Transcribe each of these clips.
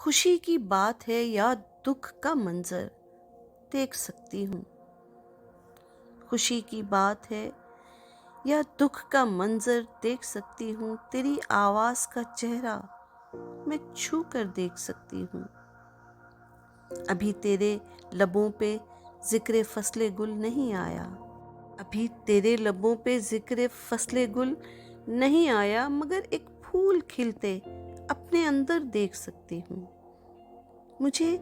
खुशी की बात है या दुख का मंजर देख सकती हूँ। खुशी की बात है या दुख का मंजर देख सकती हूँ। तेरी आवाज़ का चेहरा मैं छू कर देख सकती हूँ। अभी तेरे लबों पे ज़िक्र फ़स्ले गुल नहीं आया। अभी तेरे लबों पे ज़िक्र फ़स्ले गुल नहीं आया, मगर एक फूल खिलते अपने अंदर देख सकती हूँ। मुझे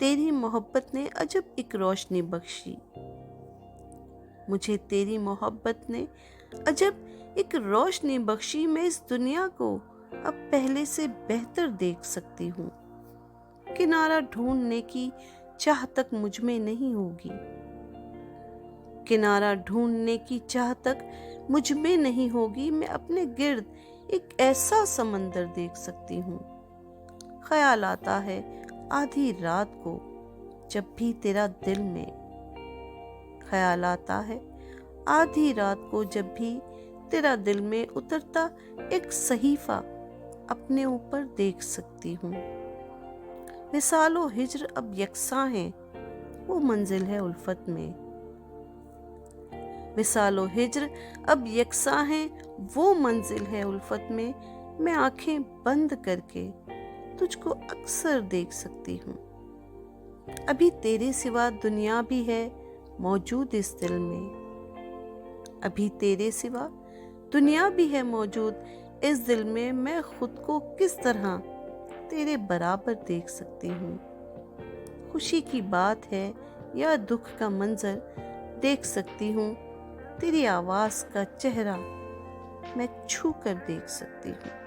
तेरी मोहब्बत ने अजब एक रोशनी बख्शी। मुझे तेरी मोहब्बत ने अजब एक रोशनी बख्शी। मैं इस दुनिया को अब पहले से बेहतर देख सकती हूँ। किनारा ढूंढने की चाह तक मुझ में नहीं होगी। किनारा ढूंढने की चाह तक मुझ में नहीं होगी। मैं अपने गिर्द एक ऐसा समंदर देख सकती हूँ। ख्याल आता है आधी रात को जब भी तेरा दिल में ख्याल आता है आधी रात को जब भी तेरा दिल में उतरता एक सहीफा अपने ऊपर देख सकती हूँ। विसालो हिज्र अब यकसां है, वो मंजिल है उल्फत में। विसालो हिज्र अब यकसां है, वो मंजिल है उल्फत में। मैं आंखें बंद करके तुझको अक्सर देख सकती हूँ। अभी तेरे सिवा दुनिया भी है मौजूद इस दिल में। अभी तेरे सिवा दुनिया भी है मौजूद इस दिल में। मैं खुद को किस तरह तेरे बराबर देख सकती हूँ। खुशी की बात है या दुख का मंजर देख सकती हूँ। तेरी आवाज़ का चेहरा मैं छू कर देख सकती हूँ।